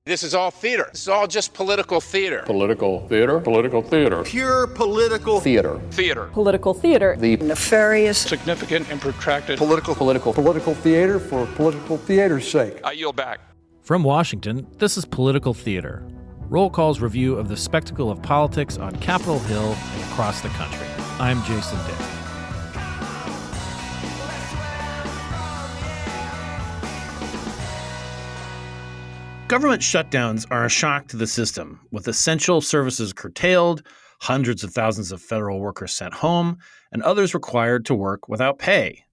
This is all theater. This is all just political theater. Political theater. Political theater. Pure political theater. Theater. Political theater. The nefarious, Significant and protracted political theater for political theater's sake. I yield back. From Washington, this is Political Theater, Roll Call's review of the spectacle of politics on Capitol Hill and across the country. I'm Jason Dick. Government shutdowns are a shock to the system, with essential services curtailed, hundreds of thousands of federal workers sent home, and others required to work without pay.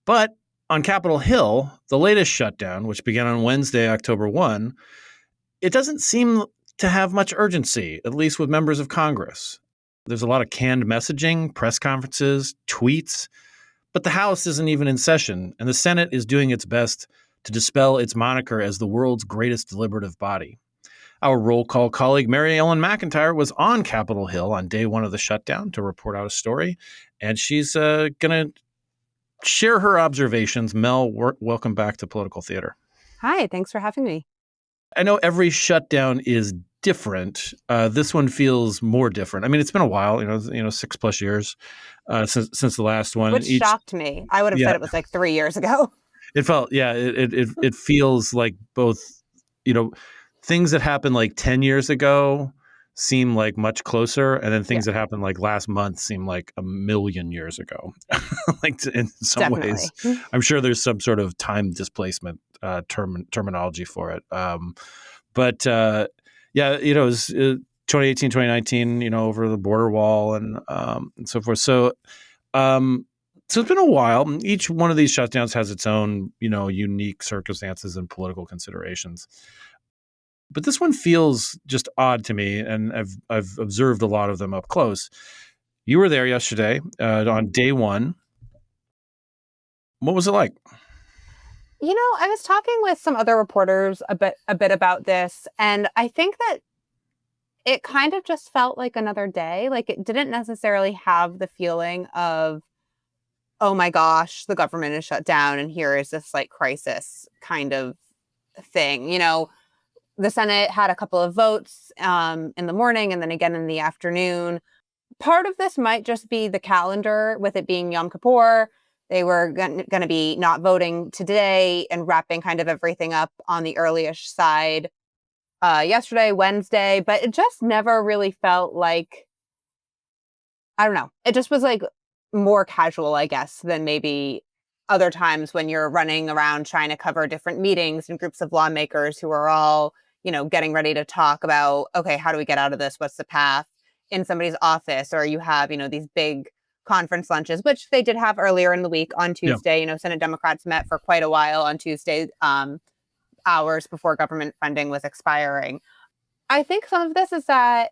But on Capitol Hill, the latest shutdown, which began on Wednesday, October 1, it doesn't seem to have much urgency, at least with members of Congress. There's a lot of canned messaging, press conferences, tweets, but the House isn't even in session, and the Senate is doing its best to dispel its moniker as the world's greatest deliberative body. Our roll call colleague, Mary Ellen McIntire, was on Capitol Hill on day one of the shutdown to report out a story, and she's going to share her observations. Mel, welcome back to Political Theater. Hi, thanks for having me. I know every shutdown is different. This one feels more different. I mean, it's been a while, 6+ years since the last one. Which shocked me. I would have said it was like 3 years ago. It felt, it feels like both, things that happened like 10 years ago seem like much closer. And then things that happened like last month seem like a million years ago. Like in some ways, I'm sure there's some sort of time displacement terminology for it. But it was 2018, 2019, over the border wall and so forth. So it's been a while. Each one of these shutdowns has its own, unique circumstances and political considerations. But this one feels just odd to me, and I've observed a lot of them up close. You were there yesterday on day one. What was it like? I was talking with some other reporters a bit about this, and I think that it kind of just felt like another day. Like it didn't necessarily have the feeling of, oh my gosh, the government is shut down and here is this like crisis kind of thing. The Senate had a couple of votes in the morning and then again in the afternoon. Part of this might just be the calendar with it being Yom Kippur. They were going to be not voting today and wrapping kind of everything up on the early-ish side yesterday, Wednesday. But it just never really felt like, I don't know. It just was like more casual, I guess, than maybe other times when you're running around trying to cover different meetings and groups of lawmakers who are all, getting ready to talk about, okay, how do we get out of this? What's the path in somebody's office? Or you have, these big conference lunches, which they did have earlier in the week on Tuesday. Yeah. Senate Democrats met for quite a while on Tuesday, hours before government funding was expiring. I think some of this is that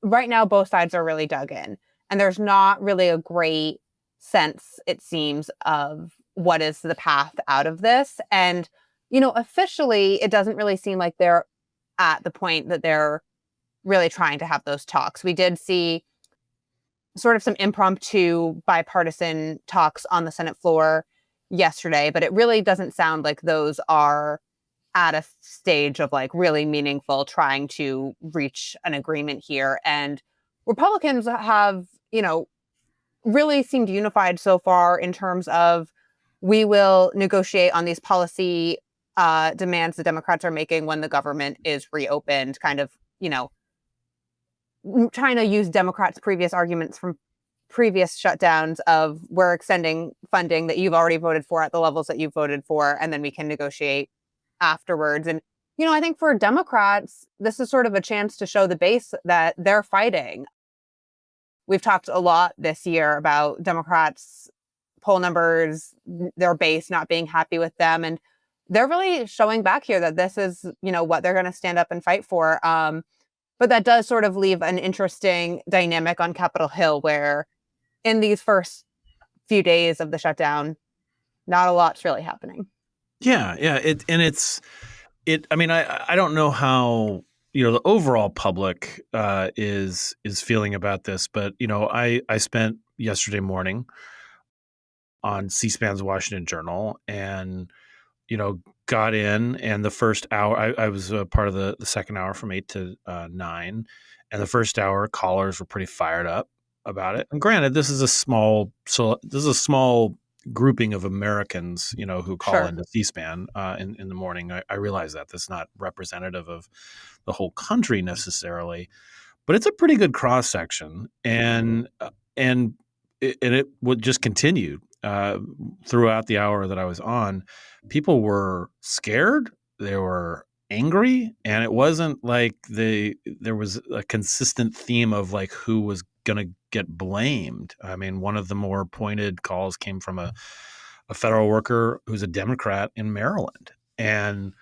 right now both sides are really dug in. And there's not really a great sense, it seems, of what is the path out of this. And, officially, it doesn't really seem like they're at the point that they're really trying to have those talks. We did see sort of some impromptu bipartisan talks on the Senate floor yesterday, but it really doesn't sound like those are at a stage of like really meaningful trying to reach an agreement here. And Republicans have, really seemed unified so far in terms of we will negotiate on these policy demands the Democrats are making when the government is reopened, kind of, trying to use Democrats' previous arguments from previous shutdowns of we're extending funding that you've already voted for at the levels that you've voted for, and then we can negotiate afterwards. And, I think for Democrats, this is sort of a chance to show the base that they're fighting. We've talked a lot this year about Democrats' poll numbers, their base not being happy with them. And they're really showing back here that this is, what they're going to stand up and fight for. But that does sort of leave an interesting dynamic on Capitol Hill where in these first few days of the shutdown, not a lot's really happening. Yeah. I don't know how, the overall public is feeling about this, but, I spent yesterday morning on C-SPAN's Washington Journal and, got in, and the first hour, I was a part of the second hour from 8 to 9, and the first hour callers were pretty fired up about it. And granted, this is a small grouping of Americans, who call Sure. into C-SPAN in the morning. I realize that that's not representative of the whole country necessarily, but it's a pretty good cross section, and it would just continue throughout the hour that I was on. People were scared, they were angry, and it wasn't like there was a consistent theme of like who was going to get blamed. I mean, one of the more pointed calls came from a federal worker who's a Democrat in Maryland, and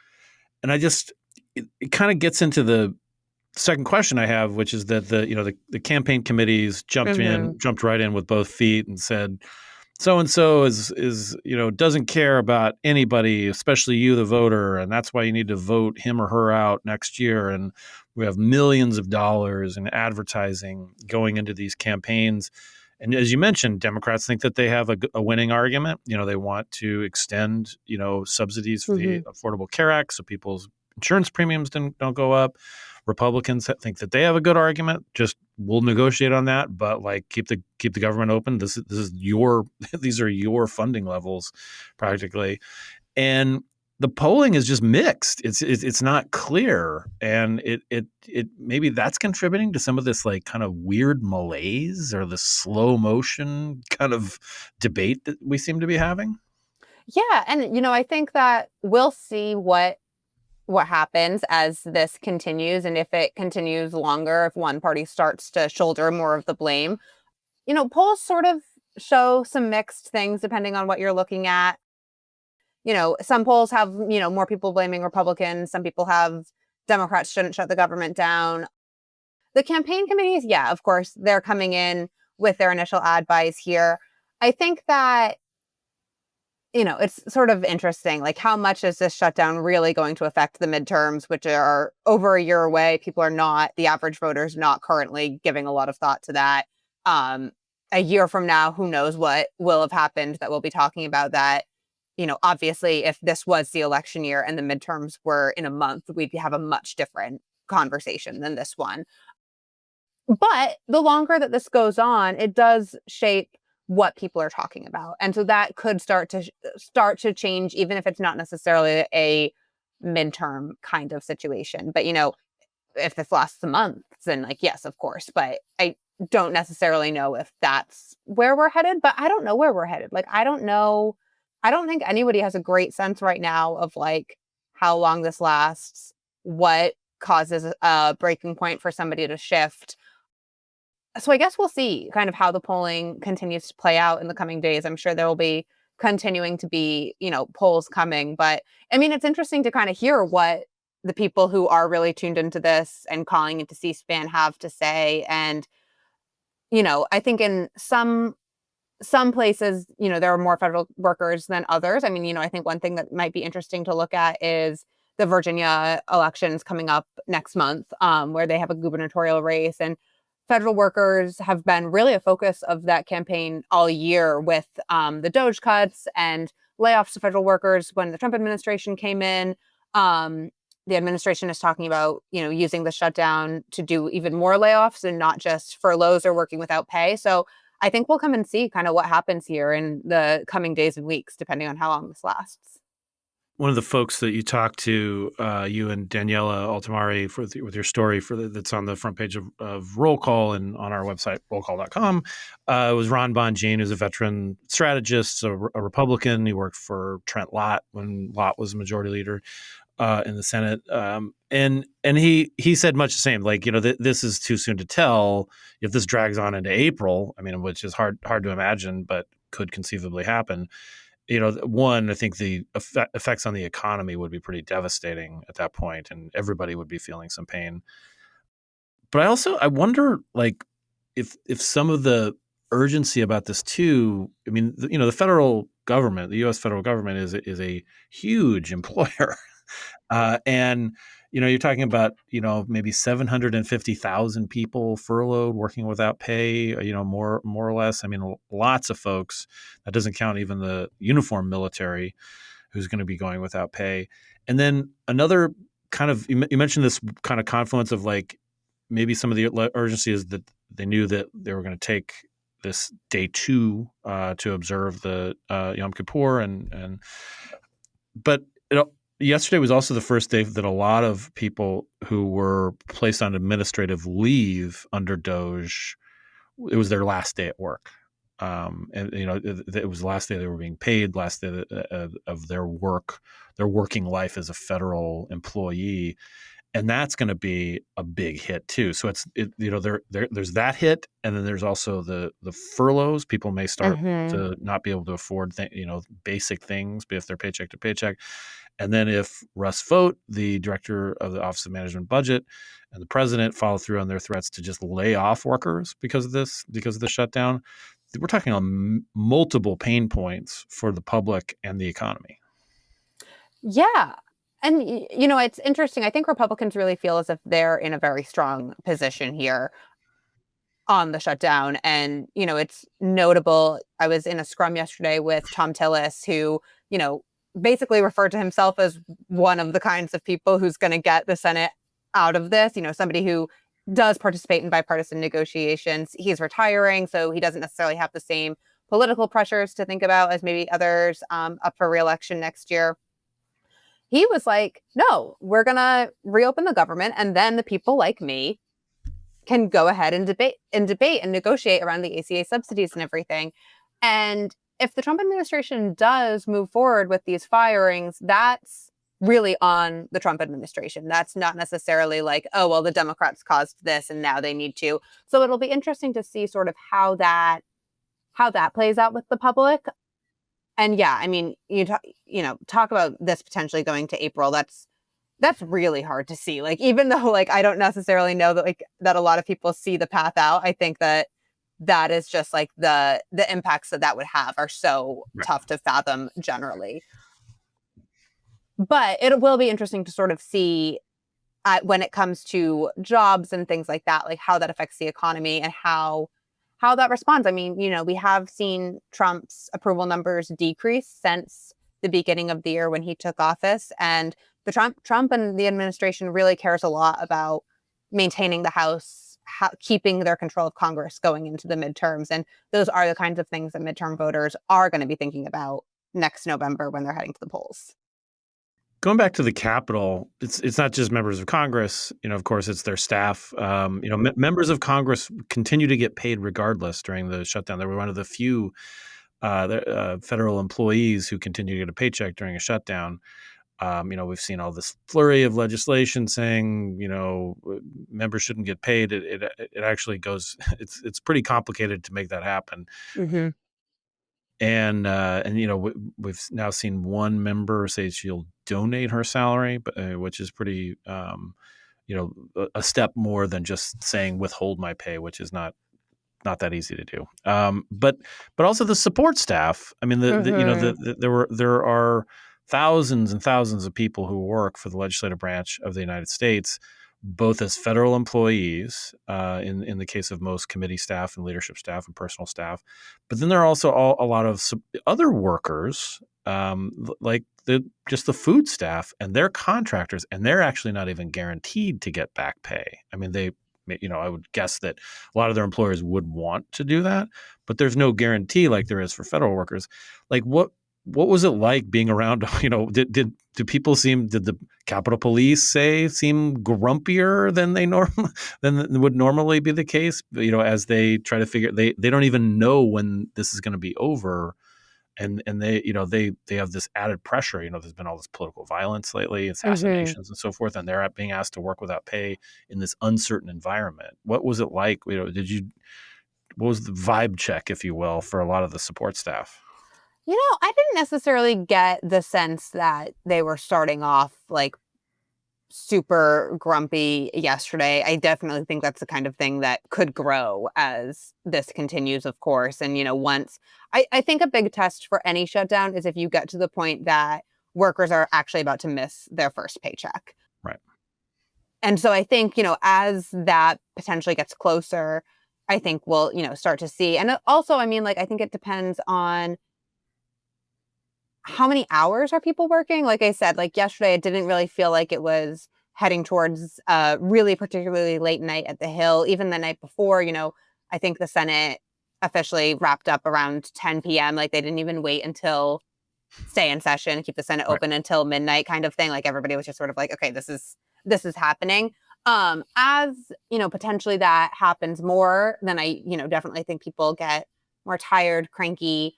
I just it kind of gets into the second question I have, which is that the campaign committees jumped right in with both feet and said, so and so is doesn't care about anybody, especially you, the voter, and that's why you need to vote him or her out next year. And we have millions of dollars in advertising going into these campaigns. And as you mentioned, Democrats think that they have a winning argument. They want to extend subsidies for the Affordable Care Act so people's insurance premiums don't go up. Republicans think that they have a good argument. Just we'll negotiate on that, but like keep the government open. This is your these are your funding levels, practically, and the polling is just mixed. It's not clear, and it maybe that's contributing to some of this like kind of weird malaise or the slow motion kind of debate that we seem to be having. Yeah, and I think that we'll see what happens as this continues, and if it continues longer, if one party starts to shoulder more of the blame. Polls sort of show some mixed things depending on what you're looking at. Some polls have, more people blaming Republicans. Some people have Democrats shouldn't shut the government down. The campaign committees, yeah, of course, they're coming in with their initial ad buys here. I think that it's sort of interesting, like how much is this shutdown really going to affect the midterms, which are over a year away? The average voter's not currently giving a lot of thought to that. A year from now, who knows what will have happened that we'll be talking about that. Obviously, if this was the election year and the midterms were in a month, we'd have a much different conversation than this one. But the longer that this goes on, it does shape what people are talking about. And so that could start to change, even if it's not necessarily a midterm kind of situation. But, if this lasts a month, then like, yes, of course. But I don't necessarily know if that's where we're headed, but I don't know where we're headed. Like, I don't know. I don't think anybody has a great sense right now of like how long this lasts, what causes a breaking point for somebody to shift. So I guess we'll see kind of how the polling continues to play out in the coming days. I'm sure there will be continuing to be, polls coming. But I mean, it's interesting to kind of hear what the people who are really tuned into this and calling into C-SPAN have to say. And, I think in some places, there are more federal workers than others. I mean, I think one thing that might be interesting to look at is the Virginia elections coming up next month, where they have a gubernatorial race. And federal workers have been really a focus of that campaign all year with the DOGE cuts and layoffs to federal workers when the Trump administration came in. The administration is talking about, using the shutdown to do even more layoffs and not just furloughs or working without pay. So I think we'll come and see kind of what happens here in the coming days and weeks, depending on how long this lasts. One of the folks that you talked to, you and Daniela Altamari, with your story that's on the front page of Roll Call and on our website, rollcall.com, was Ron Bonjean, who's a veteran strategist, a Republican. He worked for Trent Lott when Lott was majority leader in the Senate. And he said much the same, like, this is too soon to tell if this drags on into April. I mean, which is hard to imagine, but could conceivably happen. One, I think the effects on the economy would be pretty devastating at that point, and everybody would be feeling some pain. But I wonder, like, if some of the urgency about this too. I mean, the federal government, the U.S. federal government, is a huge employer, and you're talking about maybe 750,000 people furloughed, working without pay. More or less. I mean, lots of folks. That doesn't count even the uniformed military who's going to be going without pay. And then another kind of, you mentioned this kind of confluence of like maybe some of the urgency is that they knew that they were going to take this day 2 to observe the Yom Kippur, but yesterday was also the first day that a lot of people who were placed on administrative leave under Doge, it was their last day at work. And it was the last day they were being paid, last day of their working life as a federal employee, and that's going to be a big hit too. So there's that hit, and then there's also the furloughs. People may start to not be able to afford basic things, be if they're paycheck to paycheck. And then if Russ Vought, the director of the Office of Management Budget, and the president follow through on their threats to just lay off workers because of the shutdown, we're talking on multiple pain points for the public and the economy. Yeah. And, it's interesting. I think Republicans really feel as if they're in a very strong position here on the shutdown. And, it's notable. I was in a scrum yesterday with Tom Tillis, who, basically referred to himself as one of the kinds of people who's going to get the Senate out of this, somebody who does participate in bipartisan negotiations. He's retiring, so he doesn't necessarily have the same political pressures to think about as maybe others up for re-election next year. He was like, no, we're going to reopen the government, and then the people like me can go ahead and debate and negotiate around the ACA subsidies and everything. And if the Trump administration does move forward with these firings, that's really on the Trump administration. That's not necessarily like, oh, well, the Democrats caused this and now they need to. So it'll be interesting to see sort of how that plays out with the public. And yeah, I mean, talk about this potentially going to April. That's really hard to see. Like, even though like I don't necessarily know that that a lot of people see the path out, I think that is just like the impacts that would have are so tough to fathom generally. But it will be interesting to sort of see when it comes to jobs and things like that, like how that affects the economy and how that responds. I mean, we have seen Trump's approval numbers decrease since the beginning of the year when he took office. And the Trump and the administration really cares a lot about maintaining the House, keeping their control of Congress going into the midterms. And those are the kinds of things that midterm voters are going to be thinking about next November when they're heading to the polls. Going back to the Capitol, it's not just members of Congress. Of course, it's their staff. Members of Congress continue to get paid regardless during the shutdown. They were one of the few federal employees who continue to get a paycheck during a shutdown. We've seen all this flurry of legislation saying, members shouldn't get paid. It actually goes. It's pretty complicated to make that happen. Mm-hmm. And we've now seen one member say she'll donate her salary, but which is pretty, a step more than just saying withhold my pay, which is not that easy to do. But also the support staff. I mean, there are thousands and thousands of people who work for the legislative branch of the United States, both as federal employees, in the case of most committee staff and leadership staff and personal staff. But then there are also a lot of other workers, like the food staff, and they're contractors, and they're actually not even guaranteed to get back pay. I mean, I would guess that a lot of their employers would want to do that, but there's no guarantee like there is for federal workers. Like what was it like being around? Did the Capitol Police seem grumpier than than would normally be the case? As they try to figure, they don't even know when this is going to be over, and they have this added pressure. There's been all this political violence lately, assassinations and so forth, and they're being asked to work without pay in this uncertain environment. What was it like? What was the vibe check, if you will, for a lot of the support staff? I didn't necessarily get the sense that they were starting off like super grumpy yesterday. I definitely think that's the kind of thing that could grow as this continues, of course. And, once I think a big test for any shutdown is if you get to the point that workers are actually about to miss their first paycheck. Right. And so I think, as that potentially gets closer, I think we'll, start to see. And also, I mean, like, I think it depends on how many hours are people working? Like I said, like yesterday, it didn't really feel like it was heading towards really particularly late night at the Hill. Even the night before, I think the Senate officially wrapped up around 10 p.m. Like they didn't even wait until stay in session, keep the Senate Right. open until midnight kind of thing. Like everybody was just sort of like, okay, this is happening. As, potentially that happens more, then I, definitely think people get more tired, cranky.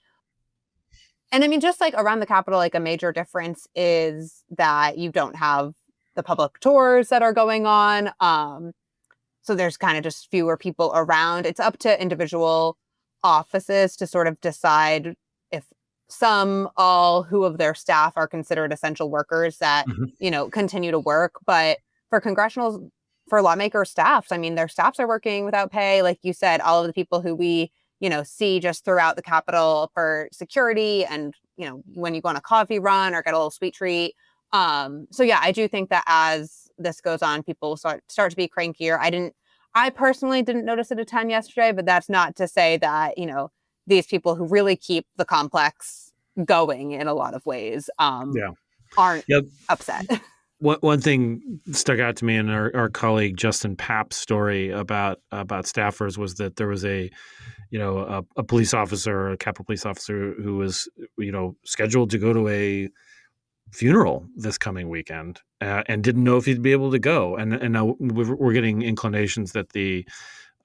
And I mean, just like around the Capitol, like a major difference is that you don't have the public tours that are going on. So there's kind of just fewer people around. It's up to individual offices to sort of decide if who of their staff are considered essential workers that, Mhm. continue to work. But for lawmaker staffs, I mean, their staffs are working without pay. Like you said, all of the people who we, see just throughout the Capitol for security and, when you go on a coffee run or get a little sweet treat. So yeah, I do think that as this goes on, people start to be crankier. I personally didn't notice it a ton yesterday, but that's not to say that, these people who really keep the complex going in a lot of ways, Yeah. aren't Yep. upset. One thing stuck out to me in our colleague Justin Papp's story about staffers was that there was a police officer, a Capitol police officer, who was scheduled to go to a funeral this coming weekend and didn't know if he'd be able to go. And now we're getting inclinations that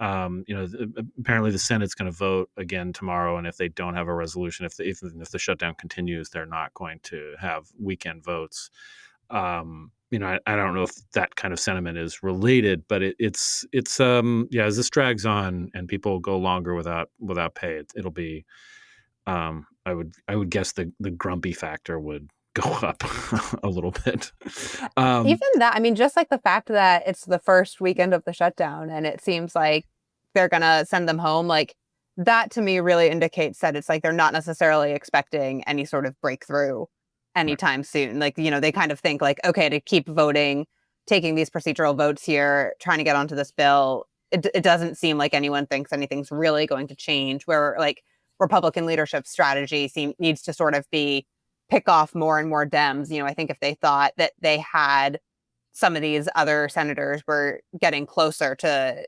apparently the Senate's going to vote again tomorrow, and if they don't have a resolution, if the shutdown continues, they're not going to have weekend votes. I don't know if that kind of sentiment is related, but it's as this drags on and people go longer without pay, it'll be I would guess the grumpy factor would go up a little bit. Even that, I mean, just like the fact that it's the first weekend of the shutdown and it seems like they're going to send them home, like that to me really indicates that it's like they're not necessarily expecting any sort of breakthrough anytime soon. Like, they kind of think like, okay, to keep voting, taking these procedural votes here, trying to get onto this bill, it doesn't seem like anyone thinks anything's really going to change, where like Republican leadership strategy needs to sort of be pick off more and more Dems. I think if they thought that they had some of these other senators were getting closer to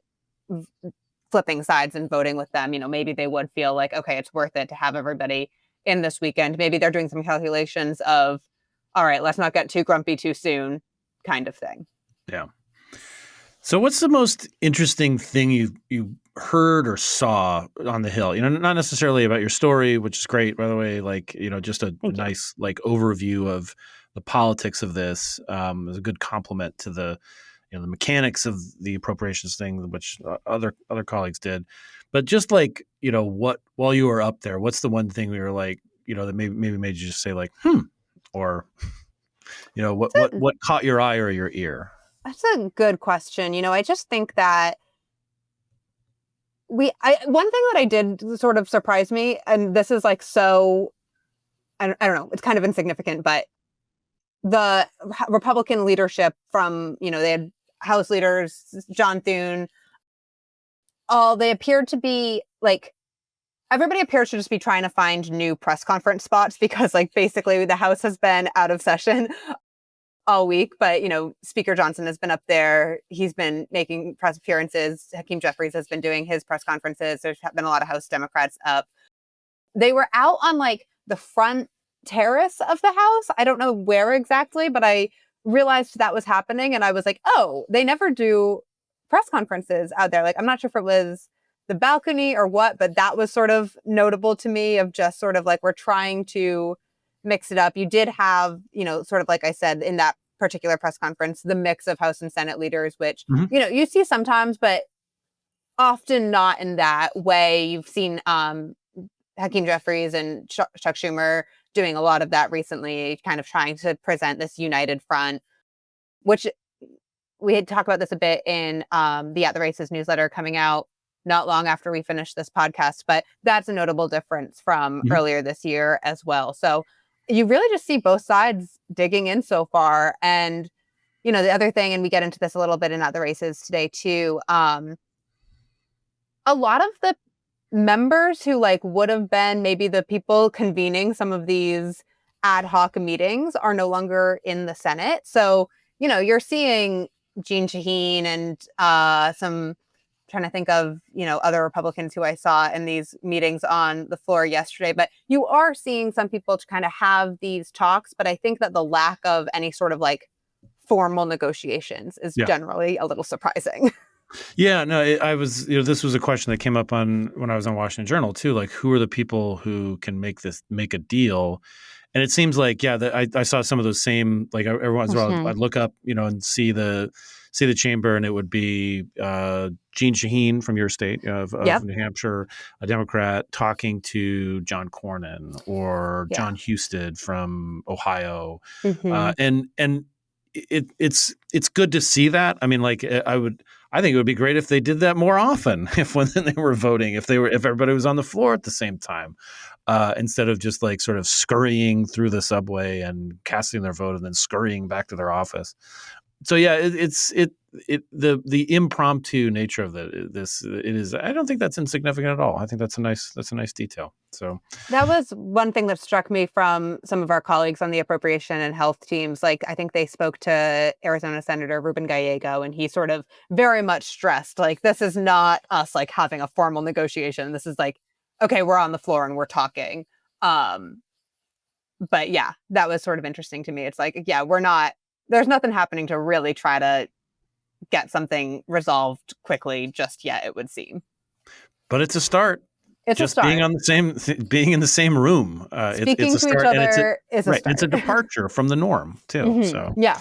flipping sides and voting with them, maybe they would feel like, okay, it's worth it to have everybody in this weekend. Maybe they're doing some calculations of, all right, let's not get too grumpy too soon kind of thing. Yeah. So what's the most interesting thing you heard or saw on the Hill? Not necessarily about your story, which is great, by the way, like, just a nice like overview of the politics of this. Is a good compliment to the the mechanics of the appropriations thing, which other colleagues did. But just like, what, while you were up there, what's the one thing we were like, that maybe made you just say like, or, what caught your eye or your ear? That's a good question. I just think that one thing that I did sort of surprise me, and this is like I don't know, it's kind of insignificant, but the Republican leadership from, they had House leaders, John Thune, they appeared to be like, everybody appears to just be trying to find new press conference spots because like basically the House has been out of session all week, but Speaker Johnson has been up there. He's been making press appearances. Hakeem Jeffries has been doing his press conferences. There's been a lot of House Democrats up. They were out on like the front terrace of the House. I don't know where exactly, but I realized that was happening. And I was like, oh, they never do press conferences out there. Like, I'm not sure if it was the balcony or what, but that was sort of notable to me, of just sort of like, we're trying to mix it up. You did have, sort of like I said, in that particular press conference, the mix of House and Senate leaders, which, you see sometimes, but often not in that way. You've seen Hakeem Jeffries and Chuck Schumer doing a lot of that recently, kind of trying to present this united front, which we had talked about this a bit in the At the Races newsletter coming out not long after we finished this podcast, but that's a notable difference from earlier this year as well. So you really just see both sides digging in so far. And, the other thing, and we get into this a little bit in At the Races today too, a lot of the members who like would have been maybe the people convening some of these ad hoc meetings are no longer in the Senate. So, you're seeing Jeanne Shaheen and some trying to think of, other Republicans who I saw in these meetings on the floor yesterday. But you are seeing some people to kind of have these talks. But I think that the lack of any sort of like formal negotiations is generally a little surprising. Yeah, no, I was, this was a question that came up when I was on Washington Journal too. Like, who are the people who can make a deal? And it seems like, I saw some of those same, like every once in a while, I'd look up, and see the chamber, and it would be Jeanne Shaheen from your state of New Hampshire, a Democrat, talking to John Cornyn or John Husted from Ohio, and it's good to see that. I mean, like I think it would be great if they did that more often. When they were voting, if everybody was on the floor at the same time. Instead of just like sort of scurrying through the subway and casting their vote and then scurrying back to their office. So the impromptu nature of it is. I don't think that's insignificant at all. I think that's a nice detail. So that was one thing that struck me from some of our colleagues on the appropriation and health teams. Like, I think they spoke to Arizona Senator Ruben Gallego, and he sort of very much stressed, like, this is not us like having a formal negotiation. This is like, okay, we're on the floor and we're talking. But yeah, that was sort of interesting to me. It's like, there's nothing happening to really try to get something resolved quickly just yet, it would seem. But it's a start. It's just a start. being in the same room. Speaking it's a to start, each other is a start. It's a departure from the norm too. So yeah.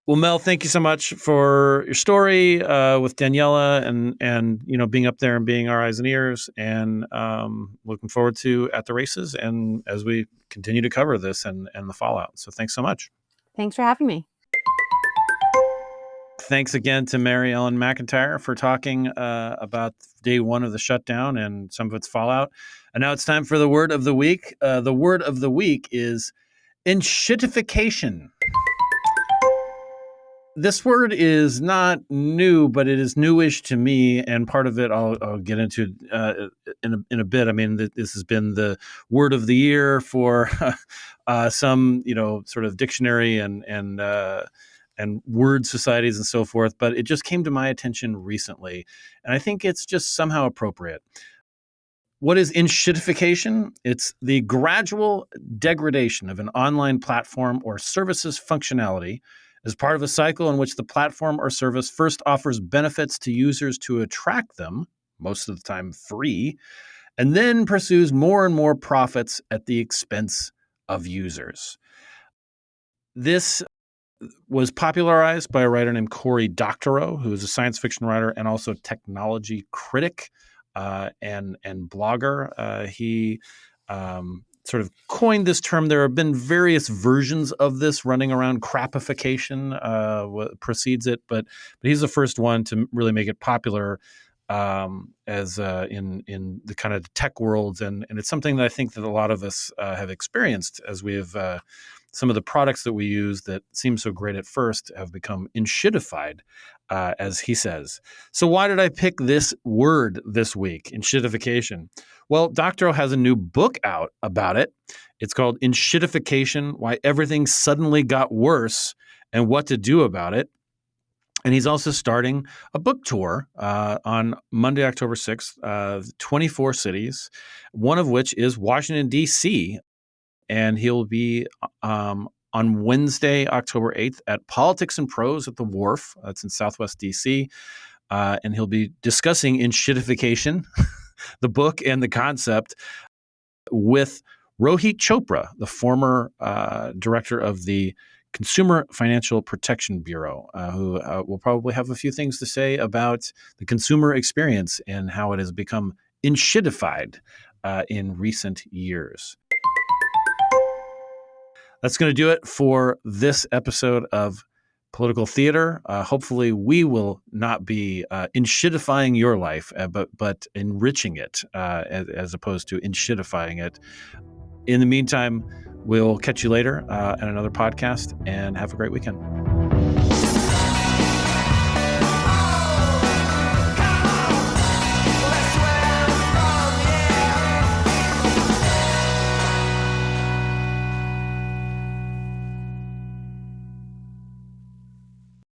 Well, Mel, thank you so much for your story with Daniela and being up there and being our eyes and ears, and looking forward to At the Races and as we continue to cover this and the fallout. So thanks so much. Thanks for having me. Thanks again to Mary Ellen McIntire for talking about day one of the shutdown and some of its fallout. And now it's time for the word of the week. The word of the week is enshittification. This word is not new, but it is newish to me, and part of it I'll get into in a bit. I mean, this has been the word of the year for some, sort of dictionary and word societies and so forth. But it just came to my attention recently, and I think it's just somehow appropriate. What is enshittification? It's the gradual degradation of an online platform or service's functionality as part of a cycle in which the platform or service first offers benefits to users to attract them, most of the time free, and then pursues more and more profits at the expense of users. This was popularized by a writer named Cory Doctorow, who is a science fiction writer and also technology critic and blogger. He sort of coined this term. There have been various versions of this running around. Crapification precedes it, but he's the first one to really make it popular as in the kind of tech worlds, and it's something that I think that a lot of us have experienced as we have some of the products that we use that seem so great at first have become enshittified, as he says. So why did I pick this word this week, enshittification? Well, Doctorow has a new book out about it. It's called Enshittification: Why Everything Suddenly Got Worse and What to Do About It. And he's also starting a book tour on Monday, October 6th, 24 cities, one of which is Washington, D.C., and he'll be on Wednesday, October 8th at Politics and Prose at the Wharf. That's in Southwest D.C. And he'll be discussing enshittification, the book and the concept, with Rohit Chopra, the former director of the Consumer Financial Protection Bureau, who will probably have a few things to say about the consumer experience and how it has become enshittified in recent years. That's going to do it for this episode of Political Theater. Hopefully we will not be enshittifying your life, but enriching it as opposed to enshittifying it. In the meantime, we'll catch you later at another podcast, and have a great weekend.